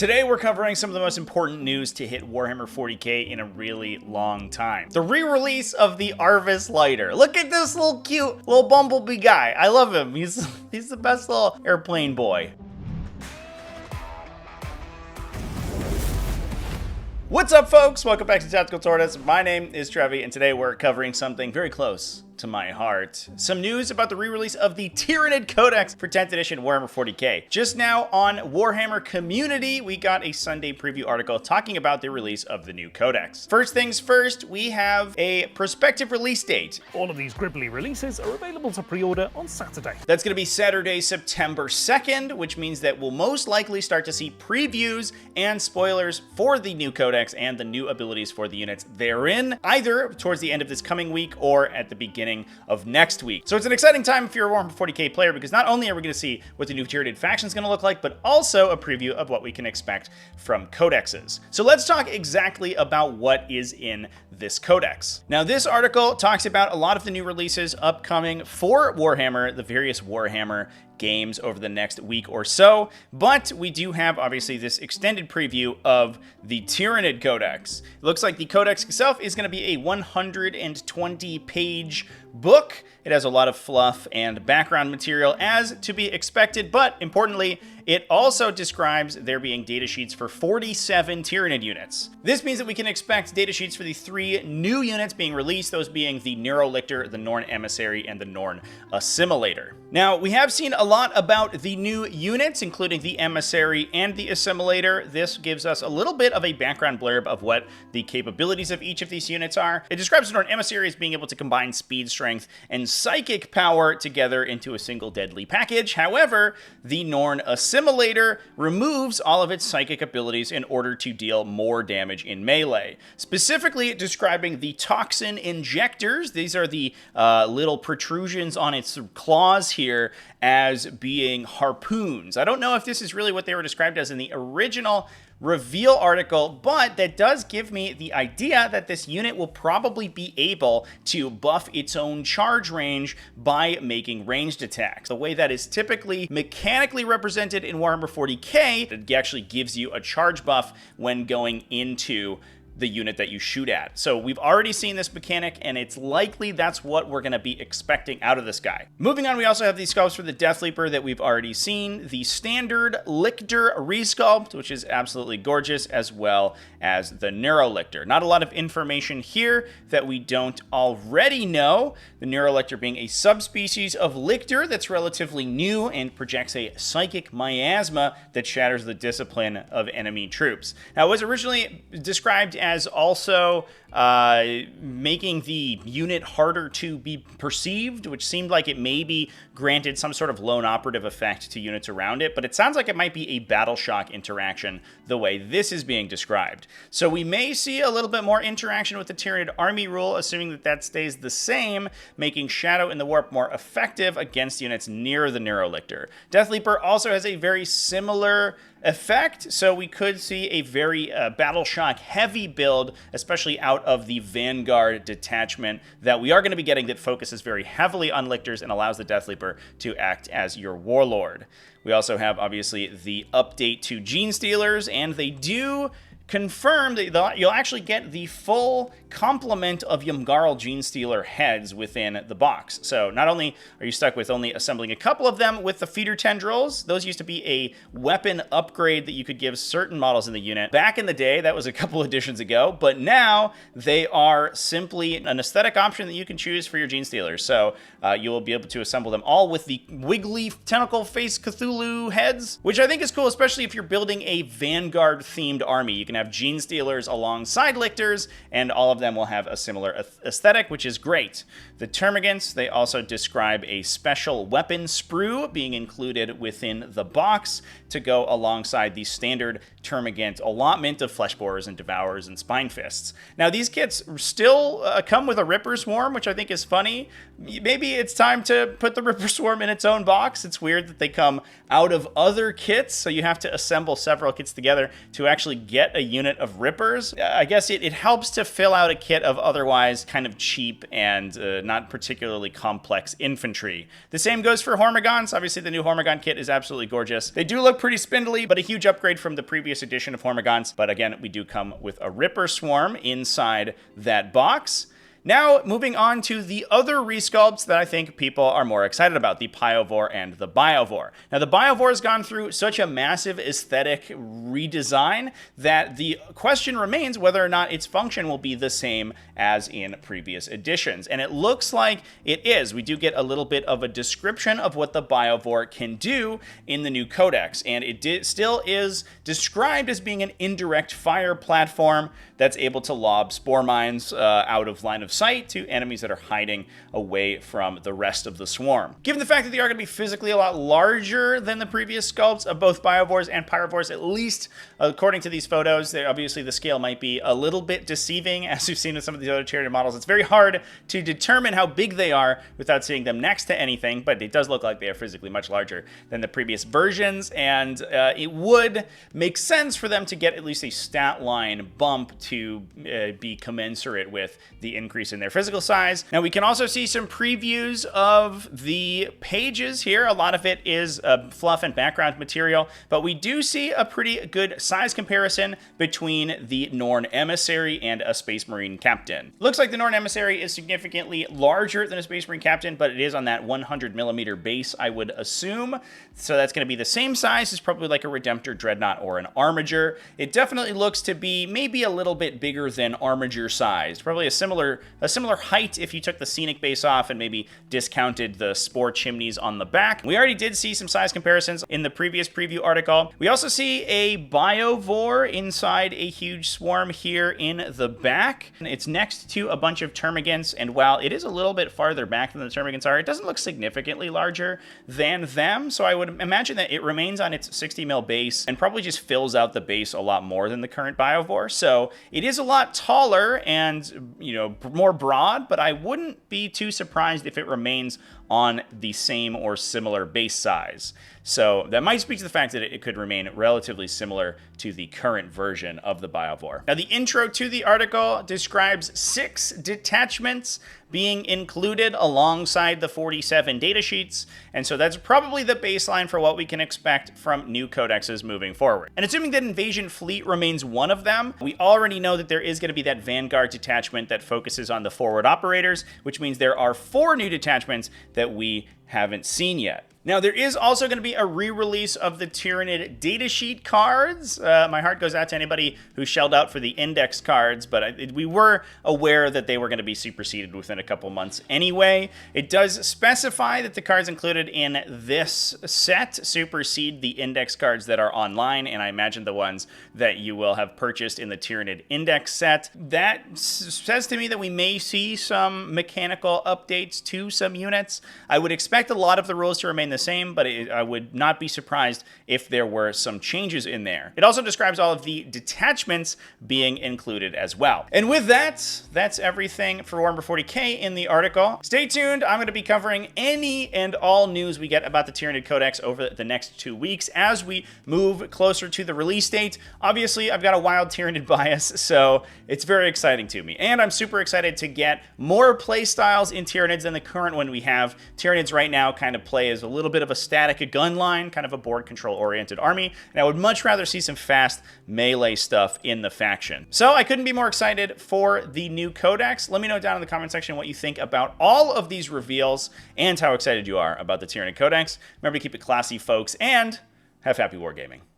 Today we're covering some of the most important news to hit Warhammer 40k in a really long time. The re-release of the Arvis Lighter. Look at this little cute little bumblebee guy. I love him. He's the best little airplane boy. What's up, folks? Welcome back to TacticalTortoise. My name is Trevi, and today we're covering something very close to my heart. Some news about the re-release of the Tyranid Codex for 10th edition Warhammer 40k. Just now on Warhammer Community, we got a Sunday preview article talking about the release of the new Codex. First things first, we have a prospective release date. All of these Gribbly releases are available to pre-order on Saturday. That's going to be Saturday, September 2nd, which means that we'll most likely start to see previews and spoilers for the new Codex and the new abilities for the units therein, either towards the end of this coming week or at the beginning of next week. So it's an exciting time if you're a Warhammer 40k player, because not only are we going to see what the new Tyranid faction is going to look like, but also a preview of what we can expect from codexes. So let's talk exactly about what is in this codex. Now, this article talks about a lot of the new releases upcoming for Warhammer, the various Warhammer games over the next week or so, but we do have obviously this extended preview of the Tyranid Codex. It looks like the Codex itself is going to be a 120-page book. It has a lot of fluff and background material as to be expected, but importantly, it also describes there being datasheets for 47 Tyranid units. This means that we can expect datasheets for the 3 new units being released, those being the Neurolictor, the Norn Emissary, and the Norn Assimilator. Now, we have seen a lot about the new units, including the Emissary and the Assimilator. This gives us a little bit of a background blurb of what the capabilities of each of these units are. It describes the Norn Emissary as being able to combine speed, strength, and psychic power together into a single deadly package. However, the Norn Assimilator removes all of its psychic abilities in order to deal more damage in melee. Specifically describing the toxin injectors. These are the little protrusions on its claws here as being harpoons. I don't know if this is really what they were described as in the original reveal article, but that does give me the idea that this unit will probably be able to buff its own charge range by making ranged attacks. The way that is typically mechanically represented in Warhammer 40k, it actually gives you a charge buff when going into the unit that you shoot at. So we've already seen this mechanic, and it's likely that's what we're going to be expecting out of this guy. Moving on, we also have these sculpts for the Death Leaper that we've already seen. The standard Lictor resculpt, which is absolutely gorgeous, as well as the Neurolictor. Not a lot of information here that we don't already know. The Neurolictor being a subspecies of Lictor that's relatively new and projects a psychic miasma that shatters the discipline of enemy troops. Now, it was originally described as also making the unit harder to be perceived, which seemed like it maybe granted some sort of lone operative effect to units around it, but it sounds like it might be a battle shock interaction the way this is being described. So we may see a little bit more interaction with the Tyranid army rule, assuming that that stays the same, making Shadow in the Warp more effective against units near the Neurolictor. Death Leaper also has a very similar effect, so we could see a very battle shock heavy build, especially out of the Vanguard detachment that we are going to be getting, that focuses very heavily on Lictors and allows the Death Leaper to act as your warlord. We also have obviously the update to Gene Stealers, and they do confirm that you'll actually get the full complement of Ymgarl Gene Stealer heads within the box. So not only are you stuck with only assembling a couple of them with the feeder tendrils, those used to be a weapon upgrade that you could give certain models in the unit. Back in the day, that was a couple editions ago, but now they are simply an aesthetic option that you can choose for your Gene Stealers. So you will be able to assemble them all with the wiggly tentacle face Cthulhu heads, which I think is cool, especially if you're building a Vanguard themed army. You can have Gene Stealers alongside Lictors, and all of them will have a similar aesthetic, which is great. The Termagants, they also describe a special weapon sprue being included within the box to go alongside the standard Termagant allotment of Flesh Borers and Devourers and Spine Fists. Now, these kits still come with a Ripper Swarm, which I think is funny. Maybe it's time to put the Ripper Swarm in its own box. It's weird that they come out of other kits, so you have to assemble several kits together to actually get a unit of Rippers. I guess it helps to fill out a kit of otherwise kind of cheap and not particularly complex infantry. The same goes for Hormigons. Obviously, the new Hormigon kit is absolutely gorgeous. They do look pretty spindly, but a huge upgrade from the previous edition of Hormigons. But again, we do come with a Ripper swarm inside that box. Now, moving on to the other resculpts that I think people are more excited about, the Biovore and the Biovore. Now, the Biovore has gone through such a massive aesthetic redesign that the question remains whether or not its function will be the same as in previous editions. And it looks like it is. We do get a little bit of a description of what the Biovore can do in the new Codex. And it still is described as being an indirect fire platform that's able to lob spore mines out of line of sight to enemies that are hiding away from the rest of the swarm. Given the fact that they are going to be physically a lot larger than the previous sculpts of both Biovores and Pyrovores, at least according to these photos, obviously the scale might be a little bit deceiving, as we've seen with some of these other Tyranid models. It's very hard to determine how big they are without seeing them next to anything, but it does look like they are physically much larger than the previous versions, and it would make sense for them to get at least a stat line bump to be commensurate with the increase in their physical size. Now, we can also see some previews of the pages here. A lot of it is fluff and background material, but we do see a pretty good size comparison between the Norn Emissary and a Space Marine Captain. Looks like the Norn Emissary is significantly larger than a Space Marine Captain, but it is on that 100mm base, I would assume. So that's going to be the same size as probably like a Redemptor Dreadnought or an Armiger. It definitely looks to be maybe a little bit bigger than Armiger sized. Probably a similar height if you took the scenic base off and maybe discounted the spore chimneys on the back. We already did see some size comparisons in the previous preview article. We also see a Biovore inside a huge swarm here in the back. It's next to a bunch of Termagants, and while it is a little bit farther back than the Termagants are, it doesn't look significantly larger than them, so I would imagine that it remains on its 60mm base and probably just fills out the base a lot more than the current Biovore. So it is a lot taller and, you know, more broad, but I wouldn't be too surprised if it remains on the same or similar base size. So that might speak to the fact that it could remain relatively similar to the current version of the Biovore. Now, the intro to the article describes 6 detachments being included alongside the 47 datasheets, and so that's probably the baseline for what we can expect from new codexes moving forward. And assuming that Invasion Fleet remains one of them, we already know that there is going to be that Vanguard detachment that focuses on the forward operators, which means there are 4 new detachments that we haven't seen yet. Now, there is also going to be a re-release of the Tyranid datasheet cards. My heart goes out to anybody who shelled out for the index cards, but we were aware that they were going to be superseded within a couple months anyway. It does specify that the cards included in this set supersede the index cards that are online, and I imagine the ones that you will have purchased in the Tyranid index set. That says to me that we may see some mechanical updates to some units. I would expect a lot of the rules to remain the same, but I would not be surprised if there were some changes in there. It also describes all of the detachments being included as well. And with that, that's everything for Warhammer 40k in the article. Stay tuned. I'm going to be covering any and all news we get about the Tyranid Codex over the next 2 weeks as we move closer to the release date. Obviously, I've got a wild Tyranid bias, so it's very exciting to me. And I'm super excited to get more playstyles in Tyranids than the current one we have. Tyranids right now kind of play as a little bit of a static gun line, kind of a board control oriented army, and I would much rather see some fast melee stuff in the faction. So I couldn't be more excited for the new Codex. Let me know down in the comment section what you think about all of these reveals and how excited you are about the Tyranid Codex. Remember to keep it classy, folks, and have happy wargaming.